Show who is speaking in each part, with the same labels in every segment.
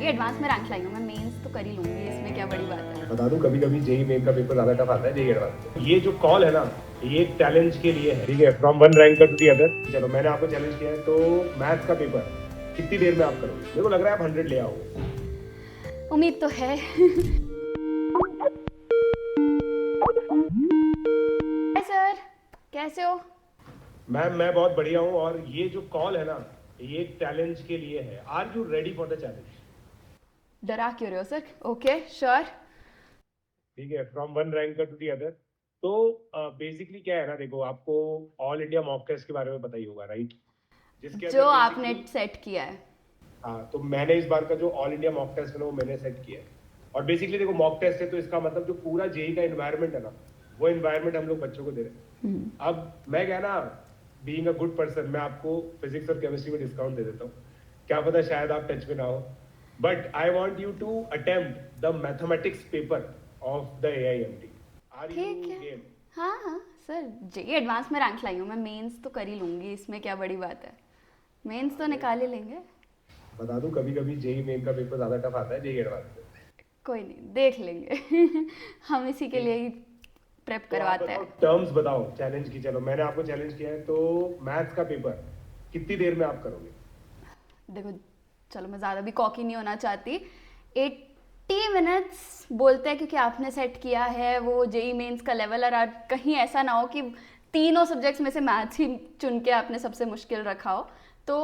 Speaker 1: JEE advance में rank लाई हूँ मैं, मेंस तो कर ही लूंगी, इसमें क्या बड़ी बात है।
Speaker 2: बता दूं, कभी कभी जेई मेन का पेपर ज्यादा टफ आता है जेई एडवांस। ये जो कॉल है ना, ये एक चैलेंज के लिए है, ठीक है, from one ranker to the other. चलो मैंने आपको चैलेंज किया है, तो मैथ्स का पेपर कितनी देर में आप करोगे? मेरे को लग रहा है आप 100 ले आओगे।
Speaker 1: उम्मीद तो है। हाय सर, कैसे हो?
Speaker 2: मैम मैं बहुत बढ़िया हूँ, और ये जो कॉल है ना, ये एक चैलेंज के लिए है। Are you ready for the challenge?
Speaker 1: डरा क्यों रहे हो सर? Okay sure.
Speaker 2: ठीक है, from one ranker to the other. तो बेसिकली क्या है ना, देखो आपको ऑल इंडिया मॉक टेस्ट के बारे में पता ही होगा, राइट? जिसके
Speaker 1: जो
Speaker 2: अंदर
Speaker 1: आपने
Speaker 2: बेसिकली,
Speaker 1: सेट किया है।
Speaker 2: हाँ, तो मैंने इस बार का जो ऑल इंडिया मॉक टेस्ट है ना, वो मैंने सेट किया है। और बेसिकली देखो, मॉक टेस्ट है तो इसका मतलब जो पूरा जेई का एनवायरनमेंट है ना, वो एनवायरनमेंट हम लोग बच्चों को दे रहे हैं। अब मैं क्या ना, बीइंग अ गुड पर्सन, मैं आपको फिजिक्स और केमिस्ट्री में डिस्काउंट दे देता हूँ। क्या पता शायद आप टच में ना हो, but I want you to attempt the mathematics paper of the AIMT। Are you
Speaker 1: ठीक है।
Speaker 2: गेम?
Speaker 1: हाँ हाँ सर, जेई एडवांस में रैंक लाई हूँ मैं, मेंस तो कर ही लूंगी, इसमें क्या बड़ी बात है। मेंस तो निकाल ही लेंगे।
Speaker 2: बता दूं, कभी कभी जेई मेन का पेपर ज्यादा टफ आता है जेई एडवांस से।
Speaker 1: कोई नहीं, देख लेंगे। हम इसी के लिए ही प्रेप
Speaker 2: तो आप
Speaker 1: करवाते
Speaker 2: बताओ,
Speaker 1: हैं।
Speaker 2: टर्म्स बताओ चैलेंज की। चलो मैंने आपको चैलेंज किया है, तो मैथ्स का पेपर कितनी देर में आप करोगे?
Speaker 1: देखो, चलो मैं ज़्यादा भी कॉकी नहीं होना चाहती। 80 मिनट्स बोलते हैं क्योंकि आपने सेट किया है वो जेई मेंस का लेवल, और कहीं ऐसा ना हो कि तीनों सब्जेक्ट्स में से मैथ्स ही चुन के आपने सबसे मुश्किल रखा हो। तो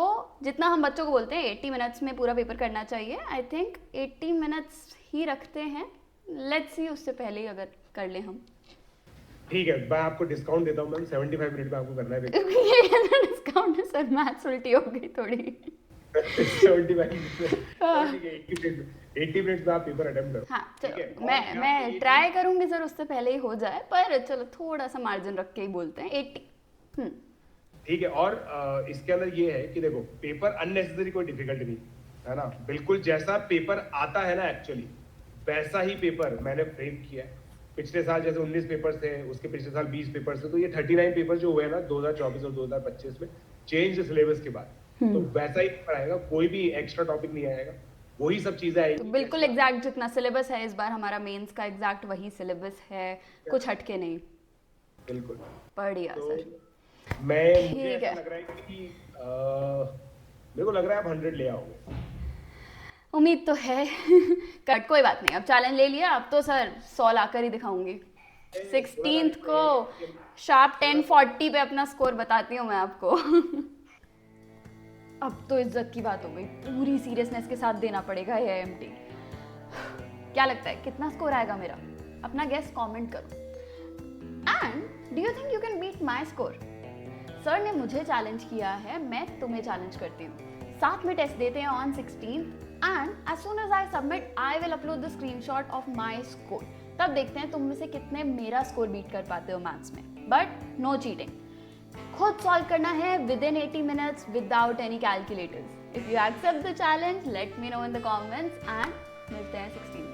Speaker 1: जितना हम बच्चों को बोलते हैं 80 मिनट्स में पूरा पेपर करना चाहिए, आई थिंक 80 मिनट्स ही रखते हैं। लेट्स सी, उससे पहले ही अगर कर लें हम।
Speaker 2: ठीक है, मैं आपको डिस्काउंट देता हूँ मैम, 75 मिनट में आपको करना है पेपर।
Speaker 1: ये कैसा डिस्काउंट है सर? मैथ्स उल्टी हो गई थोड़ी।
Speaker 2: 75 मिनट में, चलो
Speaker 1: हाँ
Speaker 2: ठीक है, 80 मिनट में आप पेपर अटेम्प्ट करो।
Speaker 1: हाँ,
Speaker 2: ठीक है,
Speaker 1: चलो
Speaker 2: और
Speaker 1: मैं
Speaker 2: मैं आपको
Speaker 1: मैं
Speaker 2: ये
Speaker 1: ट्राई
Speaker 2: चीज,
Speaker 1: करूंगी सर, उससे पहले ही हो जाए, पर चलो थोड़ा सा मार्जिन रख के ही बोलते हैं 80।
Speaker 2: ठीक है, और इसके अंदर ये है कि देखो, पेपर अननेसेसरी कोई डिफिकल्ट नहीं है ना। बिल्कुल जैसा पेपर आता है ना एक्चुअली, वैसा ही पेपर मैंने फ्रेम किया है। पिछले साल जैसे 19 पेपर थे, उसके पिछले साल 20 पेपर थे, तो ये 39 पेपर जो हुए हैं ना 2024 और 2025 में, चेंज सिलेबस के बाद, तो वैसा ही पेपर आएगा, कोई भी एक्स्ट्रा टॉपिक नहीं आएगा, वही सब चीजें
Speaker 1: तो
Speaker 2: आएंगी
Speaker 1: बिल्कुल
Speaker 2: जैसी आप।
Speaker 1: एग्जैक्ट जितना सिलेबस है इस बार हमारा मेंस का, एग्जैक्ट वही सिलेबस है, कुछ हटके नहीं।
Speaker 2: बिल्कुल।
Speaker 1: बढ़िया
Speaker 2: तो
Speaker 1: सर।
Speaker 2: मुझे
Speaker 1: ठीक
Speaker 2: ऐसा
Speaker 1: है,
Speaker 2: लग रहा है कि मेरे को लग रहा है आप 100 ले आओगे।
Speaker 1: उम्मीद तो है। कट, कोई बात नहीं, अब चैलेंज ले लिया, अब तो सर 100 लाकर ही दिखाऊंगी।
Speaker 2: थोड़ा सा
Speaker 1: 16th
Speaker 2: इसमें
Speaker 1: को
Speaker 2: ये-
Speaker 1: शार्प
Speaker 2: थोड़ा सा
Speaker 1: 10:40 पे अपना स्कोर बताती हूँ मैं आपको। अब तो इज्जत की बात हो गई, पूरी सीरियसनेस के साथ देना पड़ेगा AIMT। क्या लगता है कितना स्कोर आएगा मेरा? अपना गेस कमेंट करो। And do you think you can beat my score? Sir ने मुझे चैलेंज किया है, मैं तुम्हें चैलेंज करती हूँ। साथ में टेस्ट देते हैं on 16th, and as soon as I submit I will upload the screenshot of my score. तब देखते हैं तुम में से कितने मेरा स्कोर बीट कर पाते हो मैथ्स में, बट नो चीटिंग। खुद सॉल्व करना है within 80 minutes without any calculators. If you accept the challenge let me know in the comments, and मिलते हैं 16th।